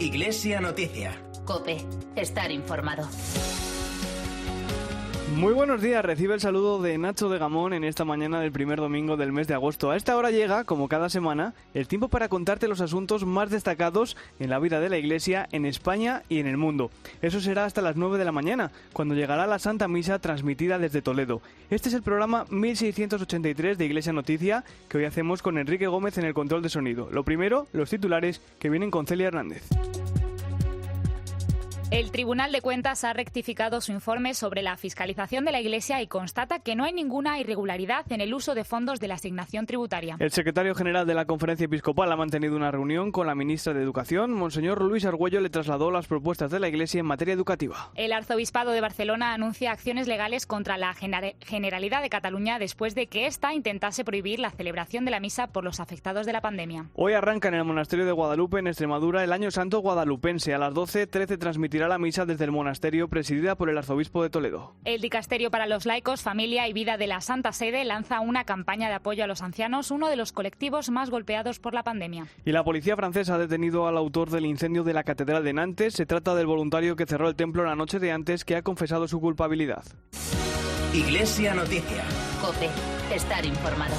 Iglesia Noticia. COPE. Estar informado. Muy buenos días, recibe el saludo de Nacho de Gamón en esta mañana del primer domingo del mes de agosto. A esta hora llega, como cada semana, el tiempo para contarte los asuntos más destacados en la vida de la Iglesia en España y en el mundo. Eso será hasta las 9 de la mañana, cuando llegará la Santa Misa transmitida desde Toledo. Este es el programa 1683 de Iglesia Noticia, que hoy hacemos con Enrique Gómez en el control de sonido. Lo primero, los titulares que vienen con Celia Hernández. El Tribunal de Cuentas ha rectificado su informe sobre la fiscalización de la Iglesia y constata que no hay ninguna irregularidad en el uso de fondos de la asignación tributaria. El secretario general de la Conferencia Episcopal ha mantenido una reunión con la ministra de Educación. Monseñor Luis Argüello le trasladó las propuestas de la Iglesia en materia educativa. El Arzobispado de Barcelona anuncia acciones legales contra la Generalidad de Cataluña después de que ésta intentase prohibir la celebración de la misa por los afectados de la pandemia. Hoy arranca en el Monasterio de Guadalupe, en Extremadura, el Año Santo Guadalupense. A las 12:13 transmitirá la misa desde el monasterio, presidida por el arzobispo de Toledo. El Dicasterio para los Laicos, Familia y Vida de la Santa Sede lanza una campaña de apoyo a los ancianos, uno de los colectivos más golpeados por la pandemia. Y la policía francesa ha detenido al autor del incendio de la Catedral de Nantes. Se trata del voluntario que cerró el templo la noche de antes, que ha confesado su culpabilidad. Iglesia Noticia. COPE. Estar informado.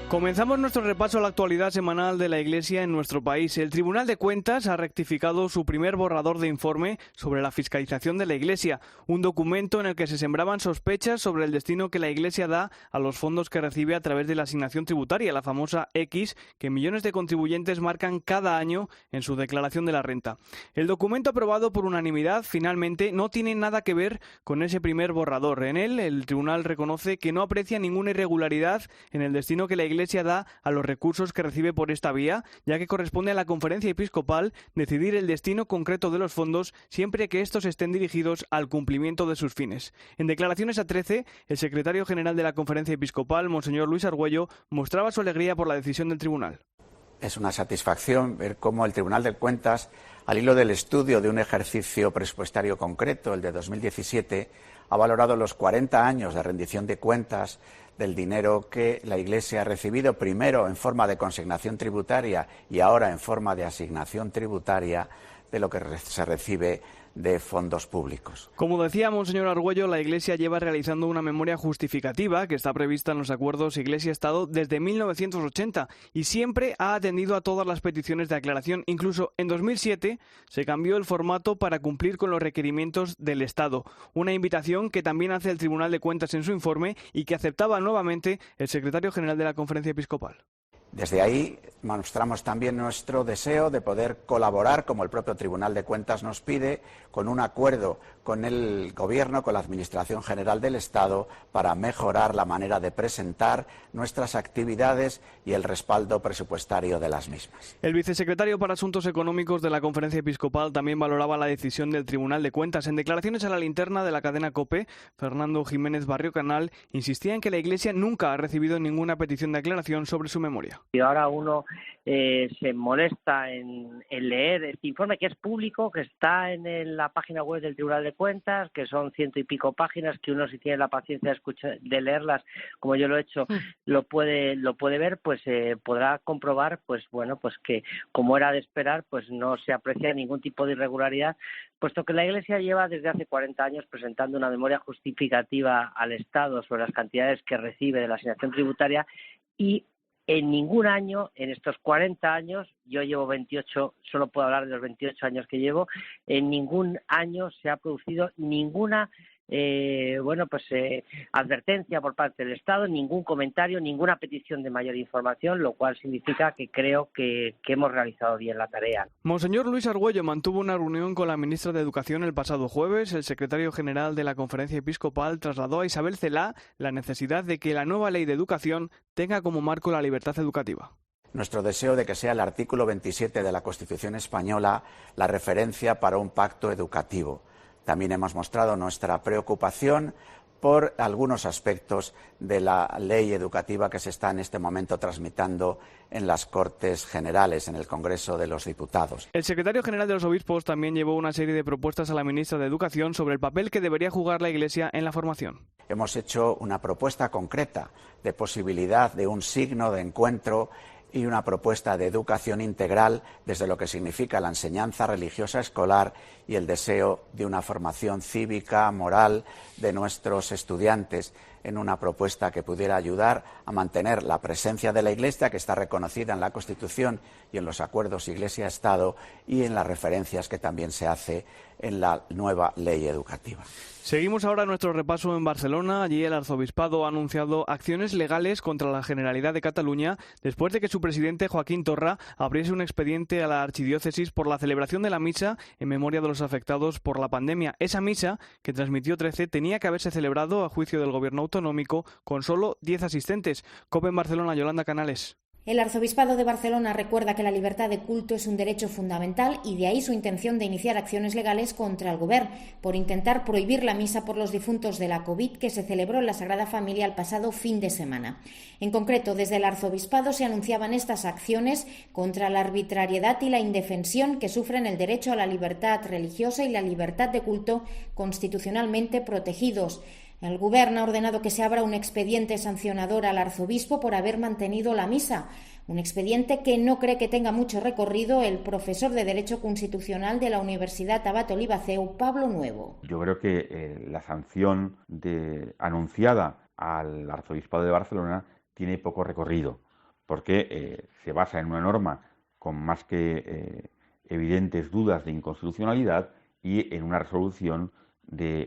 Comenzamos nuestro repaso a la actualidad semanal de la Iglesia en nuestro país. El Tribunal de Cuentas ha rectificado su primer borrador de informe sobre la fiscalización de la Iglesia, un documento en el que se sembraban sospechas sobre el destino que la Iglesia da a los fondos que recibe a través de la asignación tributaria, la famosa X, que millones de contribuyentes marcan cada año en su declaración de la renta. El documento aprobado por unanimidad finalmente no tiene nada que ver con ese primer borrador. En él, el Tribunal reconoce que no aprecia ninguna irregularidad en el destino que la Iglesia da a los recursos que recibe por esta vía, ya que corresponde a la Conferencia Episcopal decidir el destino concreto de los fondos siempre que estos estén dirigidos al cumplimiento de sus fines. En declaraciones a 13, el secretario general de la Conferencia Episcopal, Monseñor Luis Argüello, mostraba su alegría por la decisión del tribunal. Es una satisfacción ver cómo el Tribunal de Cuentas, al hilo del estudio de un ejercicio presupuestario concreto, el de 2017, ha valorado los 40 años de rendición de cuentas del dinero que la Iglesia ha recibido, primero en forma de consignación tributaria y ahora en forma de asignación tributaria, de lo que se recibe de fondos públicos. Como decía Monseñor Argüello, la Iglesia lleva realizando una memoria justificativa que está prevista en los acuerdos Iglesia-Estado desde 1980 y siempre ha atendido a todas las peticiones de aclaración. Incluso en 2007 se cambió el formato para cumplir con los requerimientos del Estado, una invitación que también hace el Tribunal de Cuentas en su informe y que aceptaba nuevamente el secretario general de la Conferencia Episcopal. Desde ahí mostramos también nuestro deseo de poder colaborar, como el propio Tribunal de Cuentas nos pide, con un acuerdo con el Gobierno, con la Administración General del Estado, para mejorar la manera de presentar nuestras actividades y el respaldo presupuestario de las mismas. El vicesecretario para Asuntos Económicos de la Conferencia Episcopal también valoraba la decisión del Tribunal de Cuentas. En declaraciones a la linterna de la cadena COPE, Fernando Jiménez Barrio Canal insistía en que la Iglesia nunca ha recibido ninguna petición de aclaración sobre su memoria. Y ahora uno se molesta en leer este informe, que es público, que está en la página web del Tribunal de Cuentas, que son 100 y pico páginas, que uno, si tiene la paciencia de leerlas, como yo lo he hecho, lo puede ver, pues podrá comprobar, pues bueno, pues que, como era de esperar, pues no se aprecia ningún tipo de irregularidad, puesto que la Iglesia lleva desde hace 40 años presentando una memoria justificativa al Estado sobre las cantidades que recibe de la asignación tributaria, y en ningún año, en estos 40 años, yo llevo 28, solo puedo hablar de los 28 años que llevo, en ningún año se ha producido ninguna advertencia por parte del Estado, ningún comentario, ninguna petición de mayor información, lo cual significa que creo que hemos realizado bien la tarea. Monseñor Luis Argüello mantuvo una reunión con la ministra de Educación el pasado jueves. El secretario general de la Conferencia Episcopal trasladó a Isabel Celaá la necesidad de que la nueva ley de educación tenga como marco la libertad educativa. Nuestro deseo de que sea el artículo 27 de la Constitución española la referencia para un pacto educativo. También hemos mostrado nuestra preocupación por algunos aspectos de la ley educativa que se está en este momento tramitando en las Cortes Generales, en el Congreso de los Diputados. El secretario general de los obispos también llevó una serie de propuestas a la ministra de Educación sobre el papel que debería jugar la Iglesia en la formación. Hemos hecho una propuesta concreta de posibilidad de un signo de encuentro y una propuesta de educación integral desde lo que significa la enseñanza religiosa escolar y el deseo de una formación cívica, moral de nuestros estudiantes, en una propuesta que pudiera ayudar a mantener la presencia de la Iglesia, que está reconocida en la Constitución y en los acuerdos Iglesia-Estado, y en las referencias que también se hace en la nueva ley educativa. Seguimos ahora nuestro repaso en Barcelona. Allí el arzobispado ha anunciado acciones legales contra la Generalidad de Cataluña después de que su presidente Joaquín Torra abriese un expediente a la archidiócesis por la celebración de la misa en memoria de los afectados por la pandemia. Esa misa, que transmitió 13, tenía que haberse celebrado a juicio del gobierno autonómico con solo 10 asistentes. COPE en Barcelona, Yolanda Canales. El Arzobispado de Barcelona recuerda que la libertad de culto es un derecho fundamental y de ahí su intención de iniciar acciones legales contra el Govern por intentar prohibir la misa por los difuntos de la COVID que se celebró en la Sagrada Familia el pasado fin de semana. En concreto, desde el Arzobispado se anunciaban estas acciones contra la arbitrariedad y la indefensión que sufren el derecho a la libertad religiosa y la libertad de culto constitucionalmente protegidos. El Gobierno ha ordenado que se abra un expediente sancionador al arzobispo por haber mantenido la misa, un expediente que no cree que tenga mucho recorrido el profesor de Derecho Constitucional de la Universidad Abat Olivaceu, Pablo Nuevo. Yo creo que la sanción anunciada al Arzobispado de Barcelona tiene poco recorrido, porque se basa en una norma con más que evidentes dudas de inconstitucionalidad y en una resolución de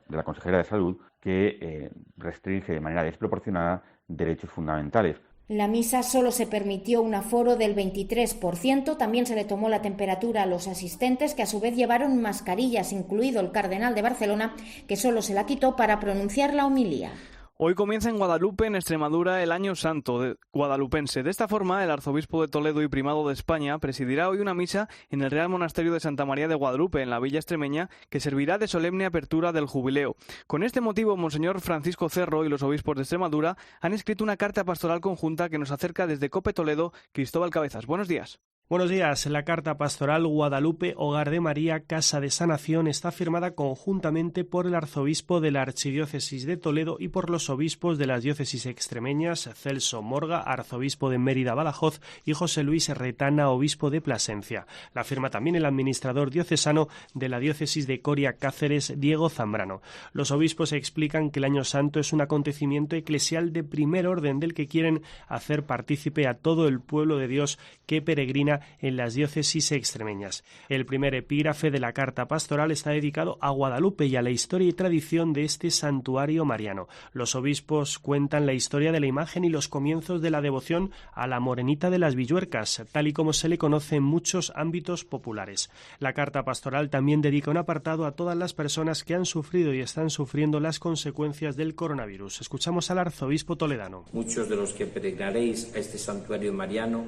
la consejera de Salud que restringe de manera desproporcionada derechos fundamentales. La misa solo se permitió un aforo del 23%, también se le tomó la temperatura a los asistentes, que a su vez llevaron mascarillas, incluido el cardenal de Barcelona, que solo se la quitó para pronunciar la homilía. Hoy comienza en Guadalupe, en Extremadura, el Año Santo guadalupense. De esta forma, el arzobispo de Toledo y primado de España presidirá hoy una misa en el Real Monasterio de Santa María de Guadalupe, en la villa extremeña, que servirá de solemne apertura del jubileo. Con este motivo, Monseñor Francisco Cerro y los obispos de Extremadura han escrito una carta pastoral conjunta que nos acerca desde COPE Toledo, Cristóbal Cabezas. Buenos días. Buenos días. La carta pastoral Guadalupe, Hogar de María, Casa de Sanación está firmada conjuntamente por el arzobispo de la Archidiócesis de Toledo y por los obispos de las diócesis extremeñas, Celso Morga, arzobispo de Mérida Badajoz, y José Luis Retana, obispo de Plasencia. La firma también el administrador diocesano de la diócesis de Coria Cáceres, Diego Zambrano. Los obispos explican que el Año Santo es un acontecimiento eclesial de primer orden del que quieren hacer partícipe a todo el pueblo de Dios que peregrina en las diócesis extremeñas. El primer epígrafe de la carta pastoral está dedicado a Guadalupe y a la historia y tradición de este santuario mariano. Los obispos cuentan la historia de la imagen y los comienzos de la devoción a la Morenita de las Villuercas, tal y como se le conoce en muchos ámbitos populares. La carta pastoral también dedica un apartado a todas las personas que han sufrido y están sufriendo las consecuencias del coronavirus. Escuchamos al arzobispo toledano. Muchos de los que peregrinaréis a este santuario mariano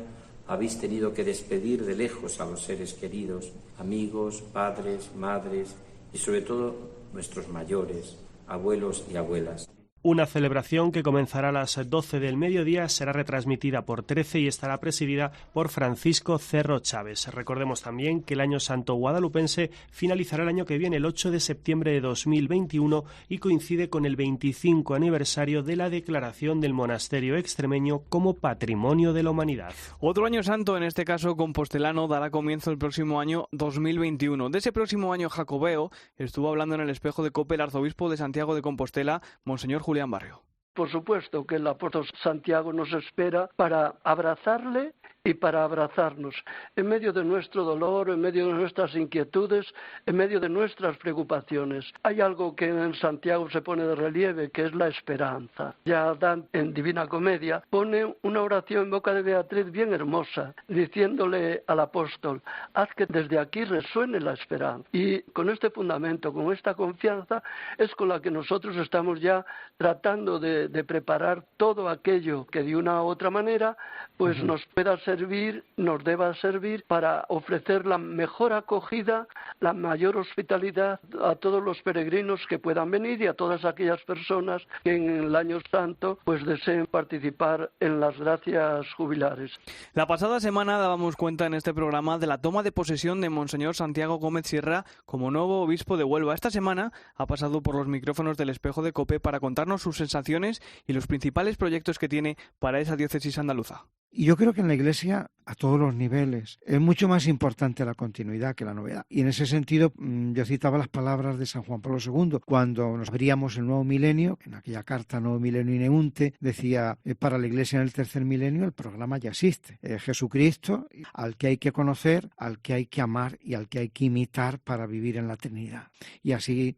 habéis tenido que despedir de lejos a los seres queridos, amigos, padres, madres y sobre todo nuestros mayores, abuelos y abuelas. Una celebración que comenzará a las 12 del mediodía, será retransmitida por 13 y estará presidida por Francisco Cerro Chávez. Recordemos también que el Año Santo guadalupense finalizará el año que viene, el 8 de septiembre de 2021, y coincide con el 25 aniversario de la declaración del monasterio extremeño como Patrimonio de la Humanidad. Otro Año Santo, en este caso compostelano, dará comienzo el próximo año 2021. De ese próximo año jacobeo estuvo hablando en el espejo de COPE el arzobispo de Santiago de Compostela, Monseñor Julián Barrio. Por supuesto que el apóstol Santiago nos espera para abrazarle y para abrazarnos en medio de nuestro dolor, en medio de nuestras inquietudes, en medio de nuestras preocupaciones. Hay algo que en Santiago se pone de relieve, que es la esperanza. Ya Dante, en Divina Comedia, pone una oración en boca de Beatriz bien hermosa, diciéndole al apóstol: haz que desde aquí resuene la esperanza. Y con este fundamento, con esta confianza, es con la que nosotros estamos ya tratando de preparar todo aquello que de una u otra manera pues nos pueda servir, nos deba servir para ofrecer la mejor acogida, la mayor hospitalidad a todos los peregrinos que puedan venir y a todas aquellas personas que en el Año Santo pues deseen participar en las gracias jubilares. La pasada semana dábamos cuenta en este programa de la toma de posesión de Monseñor Santiago Gómez Sierra como nuevo obispo de Huelva. Esta semana ha pasado por los micrófonos del espejo de COPE para contarnos sus sensaciones y los principales proyectos que tiene para esa diócesis andaluza. Y yo creo que en la Iglesia, a todos los niveles, es mucho más importante la continuidad que la novedad. Y en ese sentido, yo citaba las palabras de San Juan Pablo II, cuando nos abríamos el nuevo milenio, en aquella carta Nuevo Milenio Ineunte, decía, para la Iglesia en el tercer milenio el programa ya existe. Jesucristo, al que hay que conocer, al que hay que amar y al que hay que imitar para vivir en la Trinidad. Y así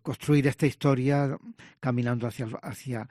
construir esta historia caminando hacia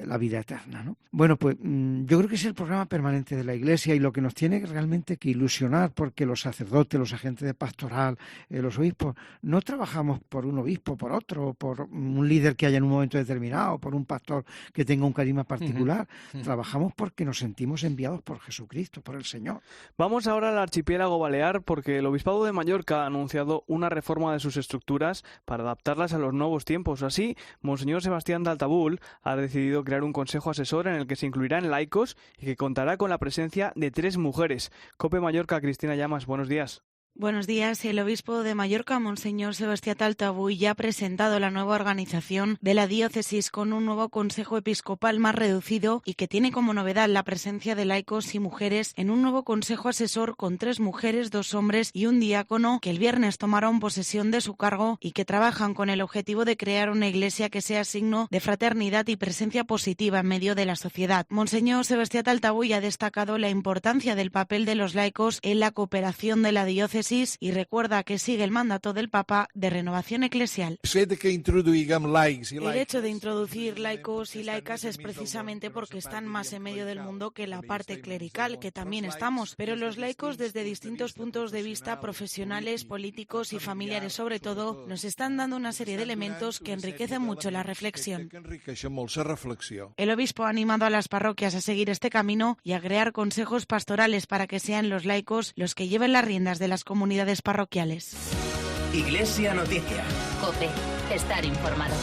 la vida eterna, ¿no? Bueno, pues yo creo que es el programa permanente de la Iglesia y lo que nos tiene realmente que ilusionar, porque los sacerdotes, los agentes de pastoral, los obispos, no trabajamos por un obispo, por otro, por un líder que haya en un momento determinado, por un pastor que tenga un carisma particular. Trabajamos porque nos sentimos enviados por Jesucristo, por el Señor. Vamos ahora al archipiélago balear, porque el Obispado de Mallorca ha anunciado una reforma de sus estructuras para adaptarlas a los nuevos tiempos. Así, Monseñor Sebastián Daltabull ha decidido crear un consejo asesor en el que se incluirán laicos y que contará con la presencia de 3 mujeres. COPE Mallorca, Cristina Llamas, buenos días. Buenos días. El obispo de Mallorca, Monseñor Sebastián Daltabull, ya ha presentado la nueva organización de la diócesis con un nuevo consejo episcopal más reducido y que tiene como novedad la presencia de laicos y mujeres en un nuevo consejo asesor con 3 mujeres, 2 hombres y un diácono que el viernes tomaron posesión de su cargo y que trabajan con el objetivo de crear una iglesia que sea signo de fraternidad y presencia positiva en medio de la sociedad. Monseñor Sebastián Daltabull ha destacado la importancia del papel de los laicos en la cooperación de la diócesis y recuerda que sigue el mandato del Papa de renovación eclesial. El hecho de introducir laicos y laicas es precisamente porque están más en medio del mundo que la parte clerical, que también estamos, pero los laicos desde distintos puntos de vista, profesionales, políticos y familiares sobre todo, nos están dando una serie de elementos que enriquecen mucho la reflexión. El obispo ha animado a las parroquias a seguir este camino y a crear consejos pastorales para que sean los laicos los que lleven las riendas de las comunidades parroquiales. Iglesia Noticia. COPE. Estar informado.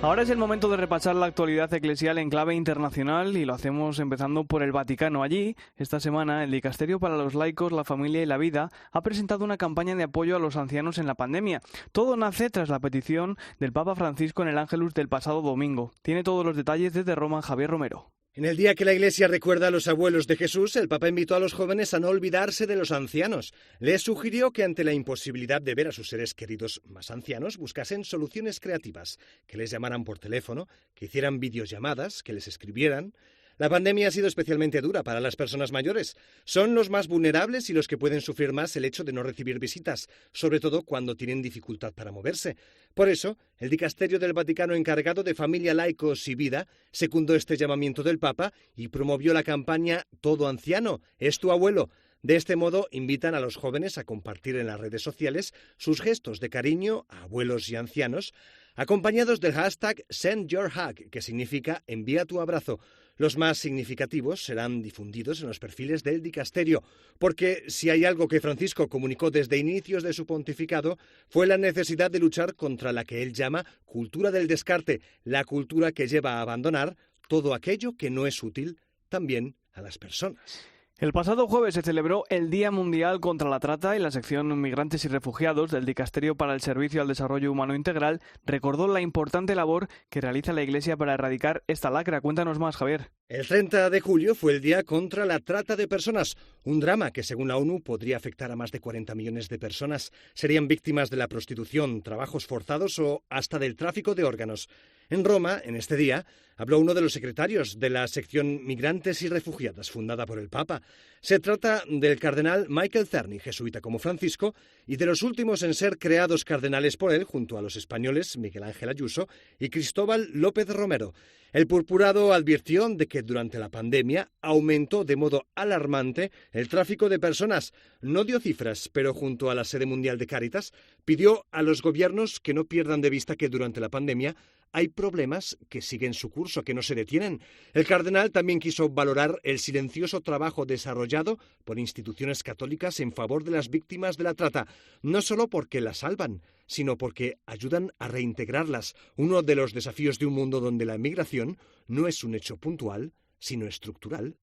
Ahora es el momento de repasar la actualidad eclesial en clave internacional y lo hacemos empezando por el Vaticano. Allí, esta semana, el Dicasterio para los Laicos, la Familia y la Vida ha presentado una campaña de apoyo a los ancianos en la pandemia. Todo nace tras la petición del Papa Francisco en el Ángelus del pasado domingo. Tiene todos los detalles desde Roma, Javier Romero. En el día que la Iglesia recuerda a los abuelos de Jesús, el Papa invitó a los jóvenes a no olvidarse de los ancianos. Les sugirió que ante la imposibilidad de ver a sus seres queridos más ancianos, buscasen soluciones creativas, que les llamaran por teléfono, que hicieran videollamadas, que les escribieran. La pandemia ha sido especialmente dura para las personas mayores. Son los más vulnerables y los que pueden sufrir más el hecho de no recibir visitas, sobre todo cuando tienen dificultad para moverse. Por eso, el Dicasterio del Vaticano encargado de Familia, Laicos y Vida secundó este llamamiento del Papa y promovió la campaña Todo anciano es tu abuelo. De este modo, invitan a los jóvenes a compartir en las redes sociales sus gestos de cariño a abuelos y ancianos, acompañados del hashtag #SendYourHug, que significa envía tu abrazo. Los más significativos serán difundidos en los perfiles del dicasterio, porque si hay algo que Francisco comunicó desde inicios de su pontificado, fue la necesidad de luchar contra la que él llama cultura del descarte, la cultura que lleva a abandonar todo aquello que no es útil también a las personas. El pasado jueves se celebró el Día Mundial contra la Trata y la sección Migrantes y Refugiados del Dicasterio para el Servicio al Desarrollo Humano Integral recordó la importante labor que realiza la Iglesia para erradicar esta lacra. Cuéntanos más, Javier. El 30 de julio fue el Día contra la Trata de Personas, un drama que según la ONU podría afectar a más de 40 millones de personas. Serían víctimas de la prostitución, trabajos forzados o hasta del tráfico de órganos. En Roma, en este día, habló uno de los secretarios de la sección Migrantes y Refugiadas, fundada por el Papa. Se trata del cardenal Michael Cerny, jesuita como Francisco, y de los últimos en ser creados cardenales por él, junto a los españoles Miguel Ángel Ayuso y Cristóbal López Romero. El purpurado advirtió de que durante la pandemia aumentó de modo alarmante el tráfico de personas. No dio cifras, pero junto a la sede mundial de Cáritas pidió a los gobiernos que no pierdan de vista que durante la pandemia hay problemas que siguen su curso, que no se detienen. El cardenal también quiso valorar el silencioso trabajo desarrollado por instituciones católicas en favor de las víctimas de la trata, no solo porque las salvan, sino porque ayudan a reintegrarlas, uno de los desafíos de un mundo donde la migración no es un hecho puntual, sino estructural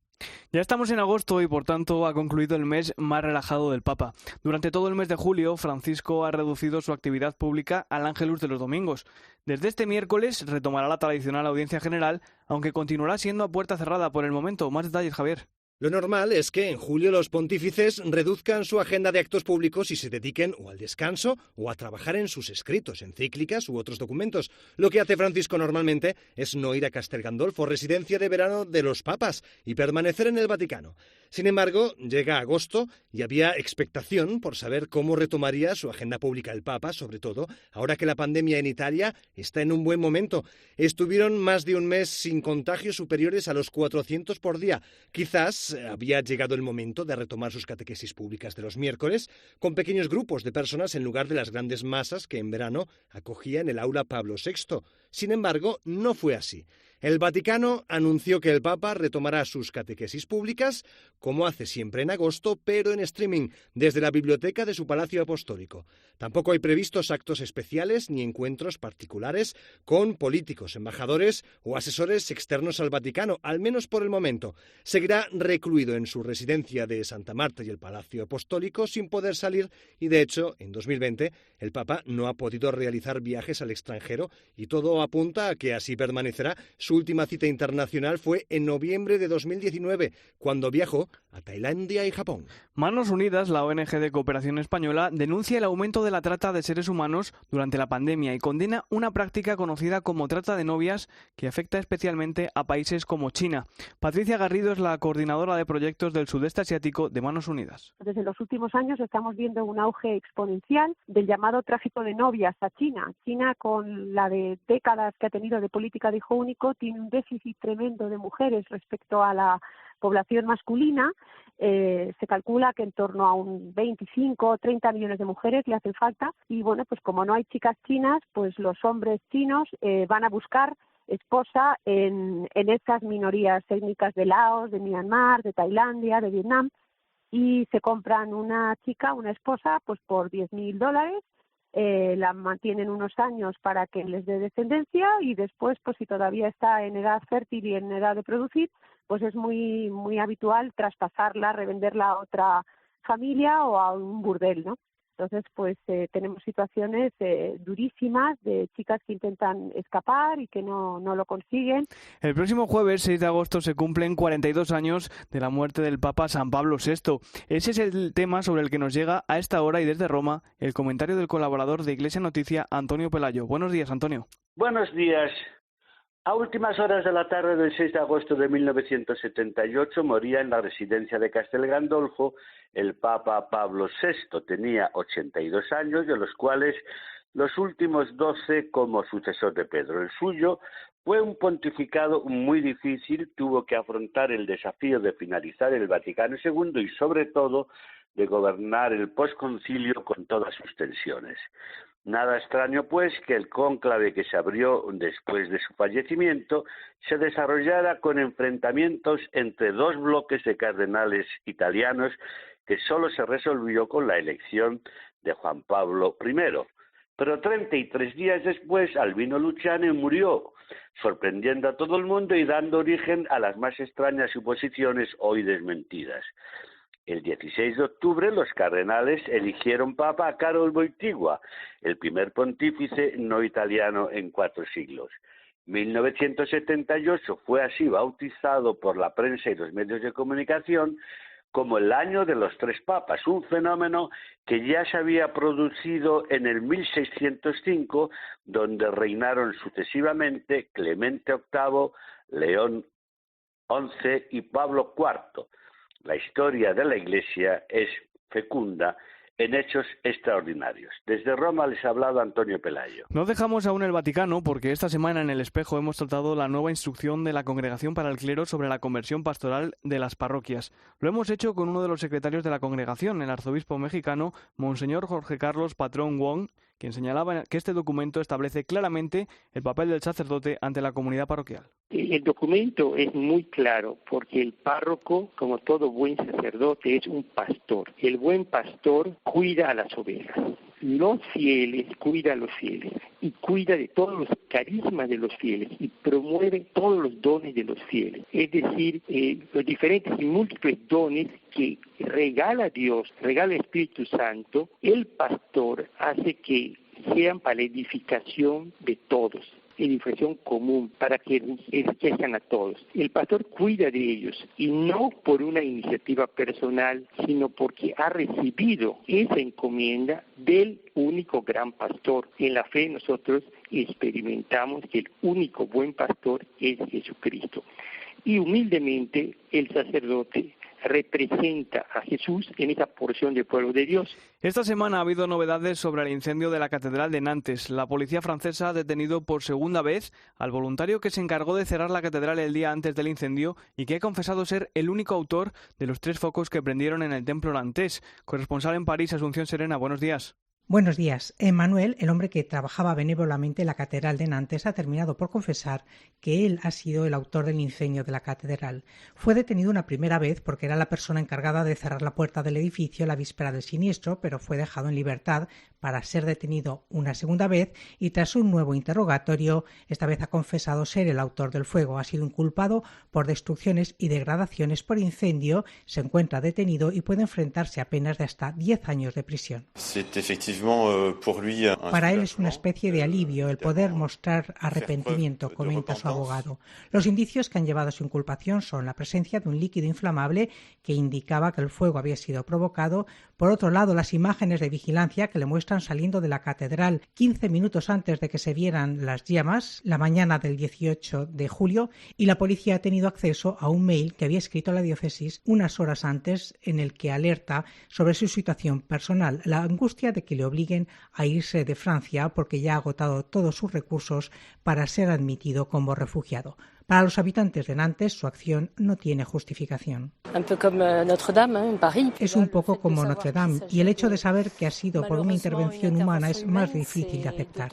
Ya estamos en agosto y por tanto ha concluido el mes más relajado del Papa. Durante todo el mes de julio, Francisco ha reducido su actividad pública al Ángelus de los domingos. Desde este miércoles retomará la tradicional audiencia general, aunque continuará siendo a puerta cerrada por el momento. Más detalles, Javier. Lo normal es que en julio los pontífices reduzcan su agenda de actos públicos y se dediquen o al descanso o a trabajar en sus escritos, encíclicas u otros documentos. Lo que hace Francisco normalmente es no ir a Castel Gandolfo, residencia de verano de los papas, y permanecer en el Vaticano. Sin embargo, llega agosto y había expectación por saber cómo retomaría su agenda pública el Papa, sobre todo ahora que la pandemia en Italia está en un buen momento. Estuvieron más de un mes sin contagios superiores a los 400 por día. Quizás había llegado el momento de retomar sus catequesis públicas de los miércoles con pequeños grupos de personas en lugar de las grandes masas que en verano acogía en el aula Pablo VI. Sin embargo, no fue así. El Vaticano anunció que el Papa retomará sus catequesis públicas, como hace siempre en agosto, pero en streaming, desde la biblioteca de su Palacio Apostólico. Tampoco hay previstos actos especiales ni encuentros particulares con políticos, embajadores o asesores externos al Vaticano, al menos por el momento. Seguirá recluido en su residencia de Santa Marta y el Palacio Apostólico sin poder salir y, de hecho, en 2020 el Papa no ha podido realizar viajes al extranjero y todo apunta a que así permanecerá. Su última cita internacional fue en noviembre de 2019, cuando viajó a Tailandia y Japón. Manos Unidas, la ONG de cooperación española, denuncia el aumento de la trata de seres humanos durante la pandemia y condena una práctica conocida como trata de novias que afecta especialmente a países como China. Patricia Garrido es la coordinadora de proyectos del sudeste asiático de Manos Unidas. Desde los últimos años estamos viendo un auge exponencial del llamado tráfico de novias a China. China, con la de décadas que ha tenido de política de hijo único, tiene un déficit tremendo de mujeres respecto a la población masculina. Se calcula que en torno a un 25 o 30 millones de mujeres le hacen falta y bueno, pues como no hay chicas chinas, pues los hombres chinos van a buscar esposa en estas minorías étnicas de Laos, de Myanmar, de Tailandia, de Vietnam, y se compran una chica, una esposa, pues por $10,000, la mantienen unos años para que les dé descendencia y después, pues si todavía está en edad fértil y en edad de producir, pues es muy muy habitual traspasarla, revenderla a otra familia o a un burdel, ¿no? Entonces, pues tenemos situaciones durísimas de chicas que intentan escapar y que no lo consiguen. El próximo jueves, 6 de agosto, se cumplen 42 años de la muerte del Papa San Pablo VI. Ese es el tema sobre el que nos llega a esta hora y desde Roma el comentario del colaborador de Iglesia Noticia, Antonio Pelayo. Buenos días, Antonio. Buenos días. A últimas horas de la tarde del 6 de agosto de 1978 moría en la residencia de Castel Gandolfo el Papa Pablo VI. Tenía 82 años, de los cuales los últimos 12 como sucesor de Pedro. El suyo fue un pontificado muy difícil, tuvo que afrontar el desafío de finalizar el Vaticano II y sobre todo de gobernar el posconcilio con todas sus tensiones. Nada extraño, pues, que el cónclave que se abrió después de su fallecimiento se desarrollara con enfrentamientos entre dos bloques de cardenales italianos que solo se resolvió con la elección de Juan Pablo I. Pero 33 días después, Albino Luciani murió, sorprendiendo a todo el mundo y dando origen a las más extrañas suposiciones hoy desmentidas. El 16 de octubre los cardenales eligieron papa a Carol Wojtyła, el primer pontífice no italiano en 4 siglos. 1978 fue así bautizado por la prensa y los medios de comunicación como el año de los 3 papas, un fenómeno que ya se había producido en el 1605, donde reinaron sucesivamente Clemente VIII, León XI y Pablo IV. La historia de la Iglesia es fecunda en hechos extraordinarios. Desde Roma les ha hablado Antonio Pelayo. No dejamos aún el Vaticano porque esta semana en El Espejo hemos tratado la nueva instrucción de la Congregación para el Clero sobre la conversión pastoral de las parroquias. Lo hemos hecho con uno de los secretarios de la congregación, el arzobispo mexicano, Monseñor Jorge Carlos Patrón Wong, quien señalaba que este documento establece claramente el papel del sacerdote ante la comunidad parroquial. El documento es muy claro porque el párroco, como todo buen sacerdote, es un pastor. El buen pastor cuida a las ovejas. los fieles, cuida a los fieles y cuida de todos los carismas de los fieles y promueve todos los dones de los fieles. Es decir, los diferentes y múltiples dones que regala Dios, regala el Espíritu Santo, el pastor hace que sean para la edificación de todos, edificación común, para que enriquezcan a todos. El pastor cuida de ellos, y no por una iniciativa personal, sino porque ha recibido esa encomienda del único gran pastor. En la fe nosotros experimentamos que el único buen pastor es Jesucristo. Y humildemente el sacerdote representa a Jesús en esa porción del pueblo de Dios. Esta semana ha habido novedades sobre el incendio de la Catedral de Nantes. La policía francesa ha detenido por segunda vez al voluntario que se encargó de cerrar la catedral el día antes del incendio y que ha confesado ser el único autor de los 3 focos que prendieron en el templo nantés. Corresponsal en París, Asunción Serena, buenos días. Buenos días. Emmanuel, el hombre que trabajaba benévolamente en la Catedral de Nantes, ha terminado por confesar que él ha sido el autor del incendio de la catedral. Fue detenido una primera vez porque era la persona encargada de cerrar la puerta del edificio la víspera del siniestro, pero fue dejado en libertad para ser detenido una segunda vez y tras un nuevo interrogatorio, esta vez ha confesado ser el autor del fuego. Ha sido inculpado por destrucciones y degradaciones por incendio, se encuentra detenido y puede enfrentarse a penas de hasta 10 años de prisión. Para él es una especie de alivio el poder mostrar arrepentimiento, comenta su abogado. Los indicios que han llevado a su inculpación son la presencia de un líquido inflamable que indicaba que el fuego había sido provocado. Por otro lado, las imágenes de vigilancia que le muestran saliendo de la catedral 15 minutos antes de que se vieran las llamas, la mañana del 18 de julio, y la policía ha tenido acceso a un mail que había escrito la diócesis unas horas antes en el que alerta sobre su situación personal, la angustia de que le obliguen a irse de Francia porque ya ha agotado todos sus recursos para ser admitido como refugiado. Para los habitantes de Nantes, su acción no tiene justificación. Es un poco como Notre Dame, y el hecho de saber que ha sido por una intervención humana es más difícil de aceptar.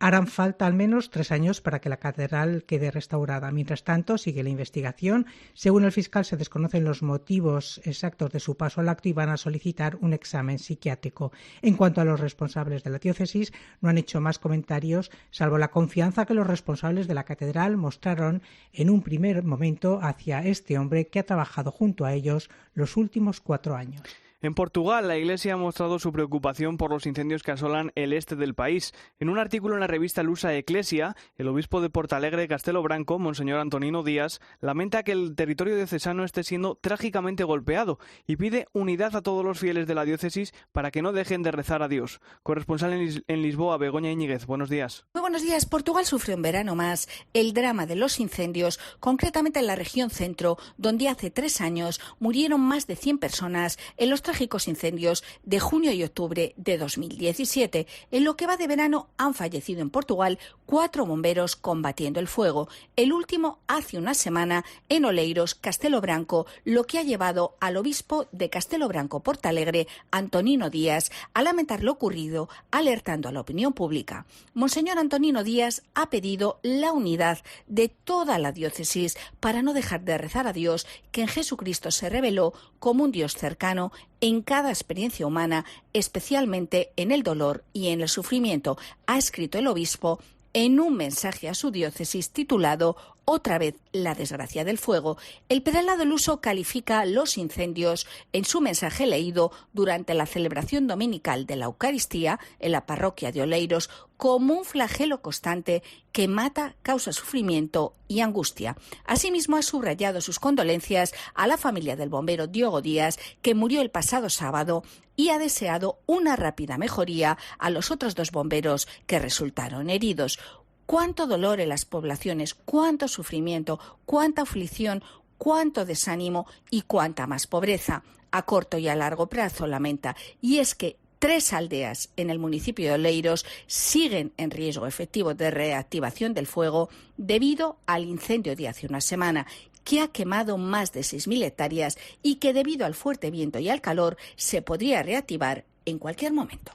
Harán falta al menos 3 años para que la catedral quede restaurada. Mientras tanto, sigue la investigación. Según el fiscal, se desconocen los motivos exactos de su paso al acto y van a solicitar un examen psiquiátrico. En cuanto a los responsables de la diócesis, no han hecho más comentarios, salvo la confianza que los responsables de la catedral mostraron en un primer momento hacia este hombre que ha trabajado junto a ellos los últimos 4 años. En Portugal, la Iglesia ha mostrado su preocupación por los incendios que asolan el este del país. En un artículo en la revista lusa Eclesia, el obispo de Portalegre, Castelo Branco, Monseñor Antonino Díaz, lamenta que el territorio diocesano esté siendo trágicamente golpeado y pide unidad a todos los fieles de la diócesis para que no dejen de rezar a Dios. Corresponsal en Lisboa, Begoña Íñiguez, buenos días. Muy buenos días. Portugal sufre un verano más el drama de los incendios, concretamente en la región centro, donde hace 3 años murieron más de 100 personas en los trágicos incendios de junio y octubre de 2017. En lo que va de verano han fallecido en Portugal 4 bomberos combatiendo el fuego. El último hace una semana en Oleiros, Castelo Branco, lo que ha llevado al obispo de Castelo Branco Portalegre, Antonino Díaz, a lamentar lo ocurrido, alertando a la opinión pública. Monseñor Antonino Díaz ha pedido la unidad de toda la diócesis para no dejar de rezar a Dios, que en Jesucristo se reveló como un Dios cercano en cada experiencia humana, especialmente en el dolor y en el sufrimiento, ha escrito el obispo en un mensaje a su diócesis titulado Otra vez la desgracia del fuego. El prelado luso califica los incendios en su mensaje leído durante la celebración dominical de la Eucaristía en la parroquia de Oleiros como un flagelo constante que mata, causa sufrimiento y angustia. Asimismo, ha subrayado sus condolencias a la familia del bombero Diogo Díaz, que murió el pasado sábado, y ha deseado una rápida mejoría a los otros 2 bomberos que resultaron heridos. Cuánto dolor en las poblaciones, cuánto sufrimiento, cuánta aflicción, cuánto desánimo y cuánta más pobreza. A corto y a largo plazo, lamenta. Y es que 3 aldeas en el municipio de Oleiros siguen en riesgo efectivo de reactivación del fuego debido al incendio de hace una semana, que ha quemado más de 6.000 hectáreas y que debido al fuerte viento y al calor se podría reactivar en cualquier momento.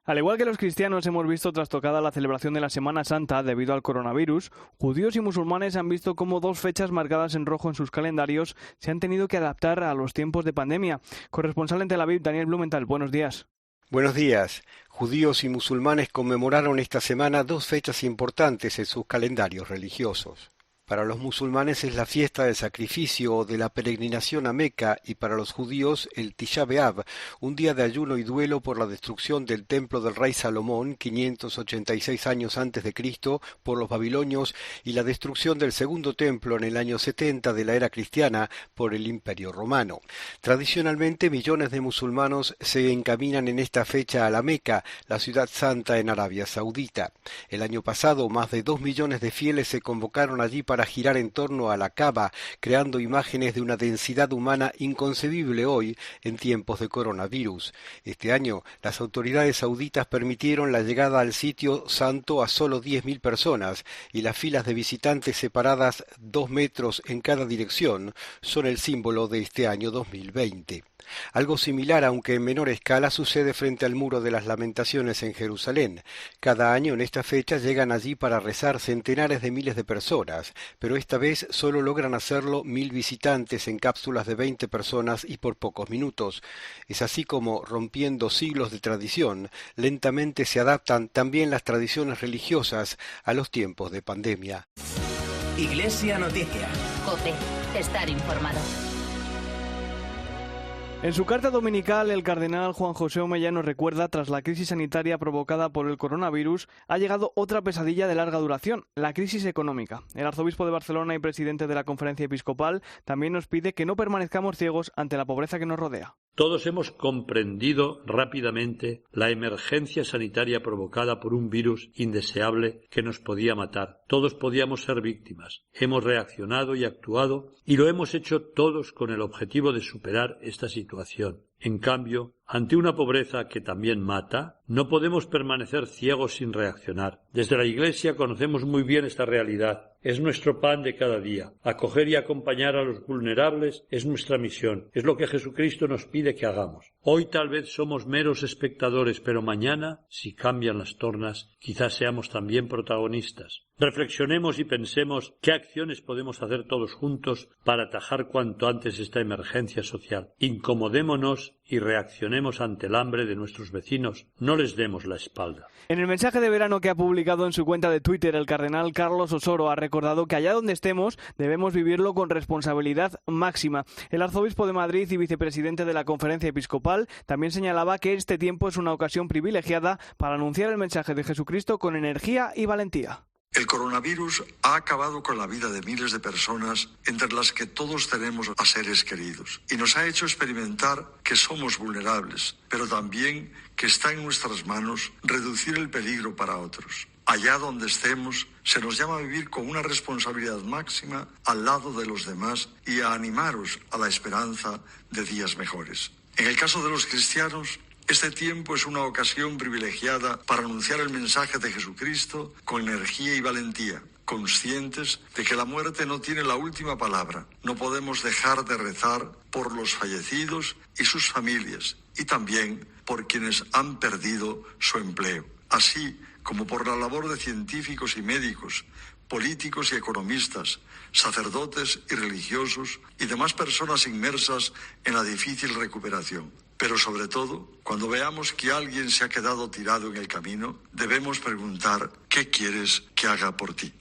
Al igual que los cristianos hemos visto trastocada la celebración de la Semana Santa debido al coronavirus, judíos y musulmanes han visto cómo 2 fechas marcadas en rojo en sus calendarios se han tenido que adaptar a los tiempos de pandemia. Corresponsal en Tel Aviv, Daniel Blumenthal, buenos días. Buenos días. Judíos y musulmanes conmemoraron esta semana dos fechas importantes en sus calendarios religiosos. Para los musulmanes es la fiesta del sacrificio o de la peregrinación a Meca, y para los judíos el Tisha B'Av, un día de ayuno y duelo por la destrucción del templo del rey Salomón 586 años antes de Cristo por los babilonios, y la destrucción del segundo templo en el año 70 de la era cristiana por el Imperio Romano. Tradicionalmente millones de musulmanes se encaminan en esta fecha a la Meca, la ciudad santa en Arabia Saudita. El año pasado más de 2 millones de fieles se convocaron allí para girar en torno a la Kaaba, creando imágenes de una densidad humana inconcebible hoy en tiempos de coronavirus. Este año, las autoridades sauditas permitieron la llegada al sitio santo a solo 10.000 personas, y las filas de visitantes separadas 2 metros en cada dirección son el símbolo de este año 2020. Algo similar, aunque en menor escala, sucede frente al Muro de las Lamentaciones en Jerusalén. Cada año en esta fecha llegan allí para rezar centenares de miles de personas, pero esta vez solo logran hacerlo 1.000 visitantes en cápsulas de 20 personas y por pocos minutos. Es así como, rompiendo siglos de tradición, lentamente se adaptan también las tradiciones religiosas a los tiempos de pandemia. Iglesia Noticia. COPE. Estar informado. En su carta dominical, el cardenal Juan José Omeya nos recuerda, tras la crisis sanitaria provocada por el coronavirus, ha llegado otra pesadilla de larga duración, la crisis económica. El arzobispo de Barcelona y presidente de la Conferencia Episcopal también nos pide que no permanezcamos ciegos ante la pobreza que nos rodea. Todos hemos comprendido rápidamente la emergencia sanitaria provocada por un virus indeseable que nos podía matar. Todos podíamos ser víctimas. Hemos reaccionado y actuado, y lo hemos hecho todos con el objetivo de superar esta situación. En cambio, ante una pobreza que también mata, no podemos permanecer ciegos sin reaccionar. Desde la Iglesia conocemos muy bien esta realidad. Es nuestro pan de cada día. Acoger y acompañar a los vulnerables es nuestra misión. Es lo que Jesucristo nos pide que hagamos. Hoy tal vez somos meros espectadores, pero mañana, si cambian las tornas, quizás seamos también protagonistas. Reflexionemos y pensemos qué acciones podemos hacer todos juntos para atajar cuanto antes esta emergencia social. Incomodémonos y reaccionemos ante el hambre de nuestros vecinos. No les demos la espalda. En el mensaje de verano que ha publicado en su cuenta de Twitter, el cardenal Carlos Osoro ha recordado que allá donde estemos debemos vivirlo con responsabilidad máxima. El arzobispo de Madrid y vicepresidente de la Conferencia Episcopal también señalaba que este tiempo es una ocasión privilegiada para anunciar el mensaje de Jesucristo con energía y valentía. El coronavirus ha acabado con la vida de miles de personas, entre las que todos tenemos a seres queridos, y nos ha hecho experimentar que somos vulnerables, pero también que está en nuestras manos reducir el peligro para otros. Allá donde estemos, se nos llama a vivir con una responsabilidad máxima al lado de los demás y a animaros a la esperanza de días mejores. En el caso de los cristianos, este tiempo es una ocasión privilegiada para anunciar el mensaje de Jesucristo con energía y valentía, conscientes de que la muerte no tiene la última palabra. No podemos dejar de rezar por los fallecidos y sus familias, y también por quienes han perdido su empleo, así como por la labor de científicos y médicos, políticos y economistas, sacerdotes y religiosos y demás personas inmersas en la difícil recuperación. Pero sobre todo, cuando veamos que alguien se ha quedado tirado en el camino, debemos preguntar: ¿qué quieres que haga por ti?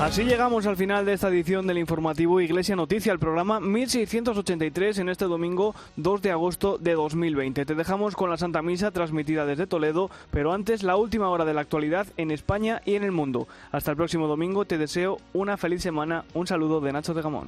Así llegamos al final de esta edición del informativo Iglesia Noticia, el programa 1683 en este domingo 2 de agosto de 2020. Te dejamos con la Santa Misa transmitida desde Toledo, pero antes la última hora de la actualidad en España y en el mundo. Hasta el próximo domingo, te deseo una feliz semana. Un saludo de Nacho de Gamón.